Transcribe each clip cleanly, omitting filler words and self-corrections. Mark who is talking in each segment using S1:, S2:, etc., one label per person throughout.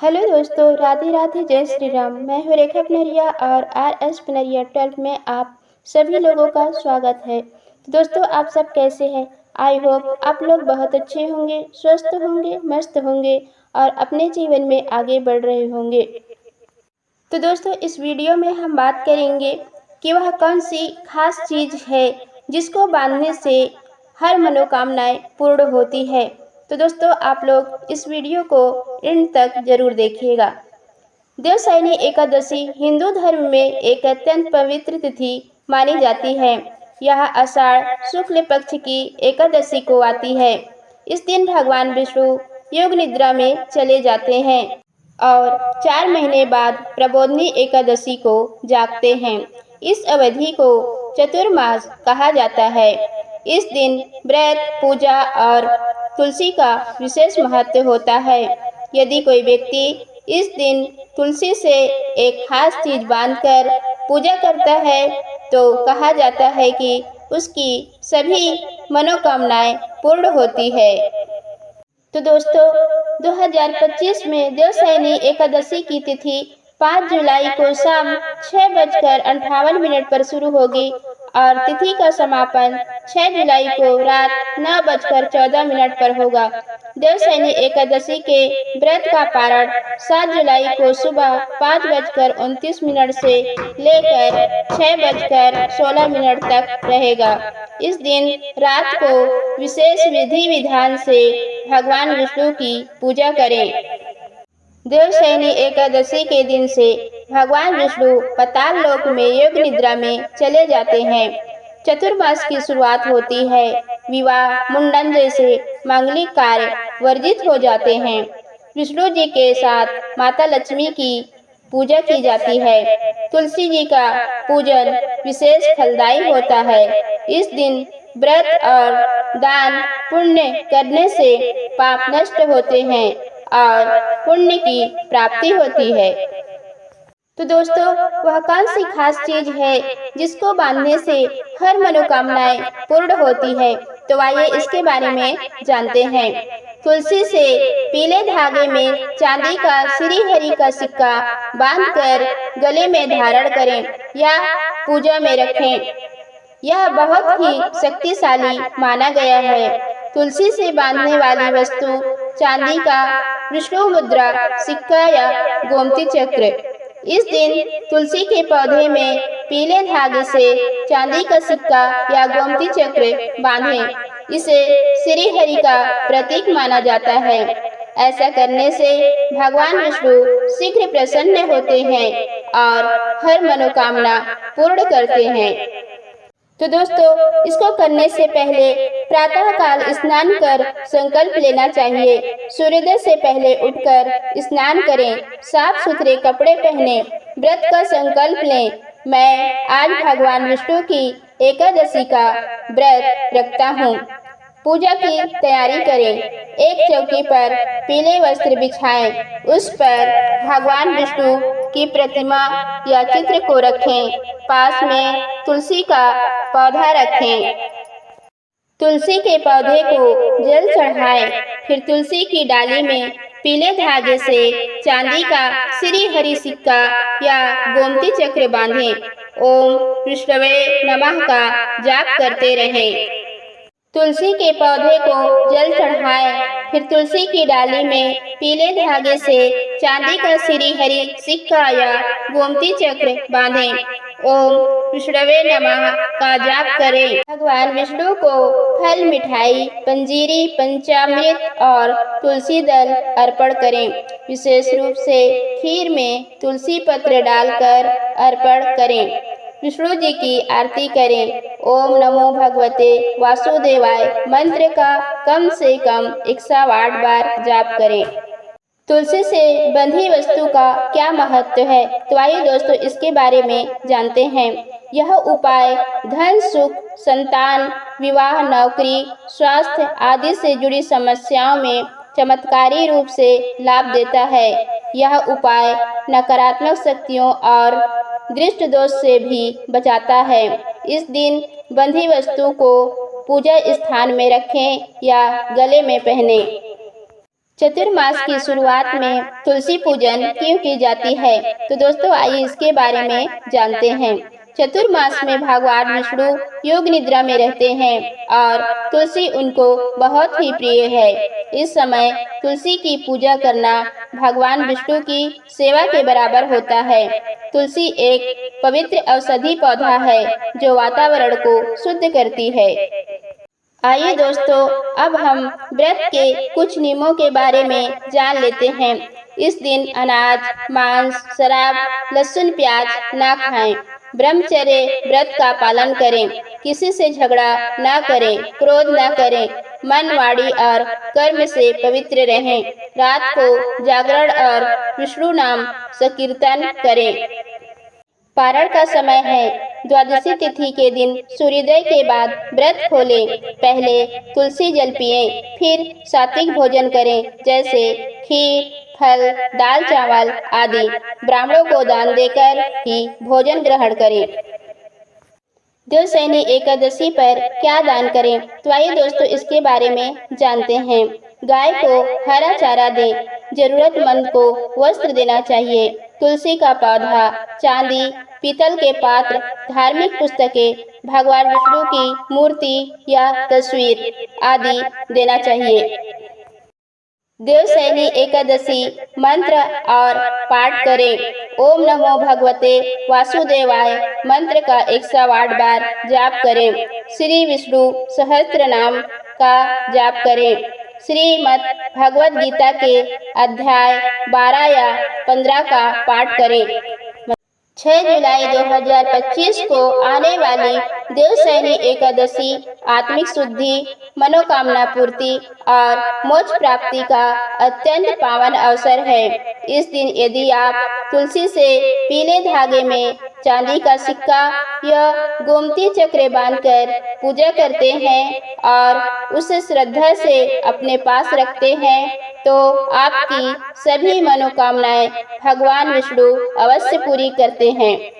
S1: Hello दोस्तों, राधे राधे, जय श्री राम। मैं हूँ रेखा पनरिया और RS पनरिया 12 में आप सभी लोगों का स्वागत है। तो दोस्तों, आप सब कैसे हैं? आई होप आप लोग बहुत अच्छे होंगे, स्वस्थ होंगे, मस्त होंगे और अपने जीवन में आगे बढ़ रहे होंगे। तो दोस्तों, इस वीडियो में हम बात करेंगे कि वह कौन सी खास चीज़ है जिसको बांधने से हर मनोकामनाएं पूर्ण होती है। तो दोस्तों, आप लोग इस वीडियो को एंड तक जरूर देखिएगा। देवशयनी एकादशी हिंदू धर्म में एक अत्यंत पवित्र तिथि मानी जाती है। यह आषाढ़ शुक्ल पक्ष की एकादशी को आती है। इस दिन भगवान विष्णु योग निद्रा में चले जाते हैं और 4 महीने बाद प्रबोधनी एकादशी को जागते हैं। इस अवधि को चतुर्मास कहा जाता है। इस दिन व्रत, पूजा और तुलसी का विशेष महत्व होता है। यदि कोई व्यक्ति इस दिन तुलसी से एक खास चीज बांधकर पूजा करता है तो कहा जाता है कि उसकी सभी मनोकामनाएं पूर्ण होती है। तो दोस्तों, 2025 में देवशयनी एकादशी की तिथि 5 जुलाई को शाम 6:58 पर शुरू होगी और तिथि का समापन 6 जुलाई को रात 9:14 पर होगा। देवशयनी एकादशी के व्रत का पारण 7 जुलाई को सुबह 5:29 से लेकर 6:16 तक रहेगा। इस दिन रात को विशेष विधि विधान से भगवान विष्णु की पूजा करें। देवशयनी एकादशी के दिन से भगवान विष्णु पाताल लोक में योग निद्रा में चले जाते हैं। चतुर्मास की शुरुआत होती है। विवाह, मुंडन जैसे मांगलिक कार्य वर्जित हो जाते हैं। विष्णु जी के साथ माता लक्ष्मी की पूजा की जाती है। तुलसी जी का पूजन विशेष फलदायी होता है। इस दिन व्रत और दान पुण्य करने से पाप नष्ट होते हैं और पुण्य की प्राप्ति होती है। तो दोस्तों, वह कौन सी खास चीज है जिसको बांधने से हर मनोकामनाएं पूर्ण होती है? तो आइए इसके बारे में जानते हैं। तुलसी से पीले धागे में चांदी का श्री हरि का सिक्का बांधकर गले में धारण करें या पूजा में रखें। यह बहुत ही शक्तिशाली माना गया है। तुलसी से बांधने वाली वस्तु चांदी का विष्णु मुद्रा, सिक्का या गोमती चक्र। इस दिन तुलसी के पौधे में पीले धागे से चांदी का सिक्का या गोमती चक्र बांधें। इसे श्री हरि का प्रतीक माना जाता है। ऐसा करने से भगवान विष्णु शीघ्र प्रसन्न होते हैं और हर मनोकामना पूर्ण करते हैं। तो दोस्तों, इसको करने से पहले प्रातः काल स्नान कर संकल्प लेना चाहिए। सूर्योदय से पहले उठकर स्नान करें, साफ सुथरे कपड़े पहने, व्रत का संकल्प लें। मैं आज भगवान विष्णु की एकादशी का व्रत रखता हूँ। पूजा की तैयारी करें। एक चौकी पर पीले वस्त्र बिछाएं, उस पर भगवान विष्णु की प्रतिमा या चित्र को रखें। पास में तुलसी का पौधा रखें। तुलसी के पौधे को जल चढ़ाएं, फिर तुलसी की डाली में पीले धागे से चांदी का श्री हरि सिक्का या गोमती चक्र बांधें। ओम विष्णवे नमः का जाप करते रहें। तुलसी के पौधे को जल चढ़ाएं, फिर तुलसी की डाली में पीले धागे से चांदी का श्री हरि सिक्का या गोमती चक्र बांधें। ओम विष्णवे नमः का जाप करें। भगवान विष्णु को फल, मिठाई, पंजीरी, पंचामृत और तुलसी दल अर्पण करें। विशेष रूप से खीर में तुलसी पत्र डालकर अर्पण करें। विष्णु जी की आरती करें। ओम नमो भगवते वासुदेवाय मंत्र का कम से कम 108 बार जाप करें। तुलसी से बंधी वस्तु का क्या महत्व है? तो आइए दोस्तों, इसके बारे में जानते हैं। यह उपाय धन, सुख, संतान, विवाह, नौकरी, स्वास्थ्य आदि से जुड़ी समस्याओं में चमत्कारी रूप से लाभ देता है। यह उपाय नकारात्मक शक्तियों और दृष्ट दोष से भी बचाता है। इस दिन बंधी वस्तु को पूजा स्थान में रखें या गले में पहने। चतुर्मास की शुरुआत में तुलसी पूजन क्यों की जाती है? तो दोस्तों आइए इसके बारे में जानते हैं। चतुर्मास में भगवान विष्णु योग निद्रा में रहते हैं और तुलसी उनको बहुत ही प्रिय है। इस समय तुलसी की पूजा करना भगवान विष्णु की सेवा के बराबर होता है। तुलसी एक पवित्र औषधि पौधा है जो वातावरण को शुद्ध करती है। आइए दोस्तों, अब हम व्रत के कुछ नियमों के बारे में जान लेते हैं। इस दिन अनाज, मांस, शराब, लहसुन, प्याज ना खाएं। ब्रह्मचर्य व्रत का पालन करें। किसी से झगड़ा ना करें, क्रोध ना करें। मन, वाणी और कर्म से पवित्र रहें। रात को जागरण और विष्णु नाम संकीर्तन करें। पारण का समय है। द्वादशी तिथि के दिन सूर्योदय के बाद व्रत खोलें। पहले तुलसी जल पिएं, फिर सात्विक भोजन करें, जैसे खीर, फल, दाल, चावल आदि। ब्राह्मणों को दान देकर ही भोजन ग्रहण करें। देवशयनी एकादशी पर क्या दान करें? तो आइए दोस्तों इसके बारे में जानते हैं। गाय को हरा चारा दें। जरूरतमंद को वस्त्र देना चाहिए। तुलसी का पौधा, चांदी, पीतल के पात्र, धार्मिक पुस्तकें, भगवान विष्णु की मूर्ति या तस्वीर आदि देना चाहिए। देवशयनी एकादशी मंत्र और पाठ करें। ओम नमो भगवते वासुदेवाय मंत्र का 108 बार जाप करें। श्री विष्णु सहस्त्र नाम का जाप करें। श्रीमद् भगवद गीता के अध्याय 12 या 15 का पाठ करें। 6 जुलाई 2025 को आने वाली देवशयनी एकादशी आत्मिक शुद्धि, मनोकामना पूर्ति और मोक्ष प्राप्ति का अत्यंत पावन अवसर है। इस दिन यदि आप तुलसी से पीले धागे में चांदी का सिक्का या गोमती चक्र बांधकर पूजा करते हैं और उसे श्रद्धा से अपने पास रखते हैं, तो आपकी सभी मनोकामनाएं भगवान विष्णु अवश्य पूरी करते हैं।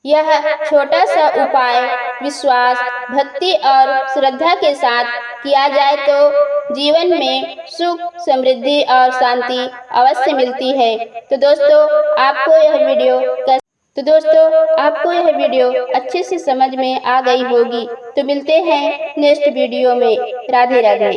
S1: यह छोटा सा उपाय विश्वास, भक्ति और श्रद्धा के साथ किया जाए तो जीवन में सुख, समृद्धि और शांति अवश्य मिलती है। तो दोस्तों आपको यह वीडियो अच्छे से समझ में आ गई होगी। तो मिलते हैं नेक्स्ट वीडियो में। राधे राधे।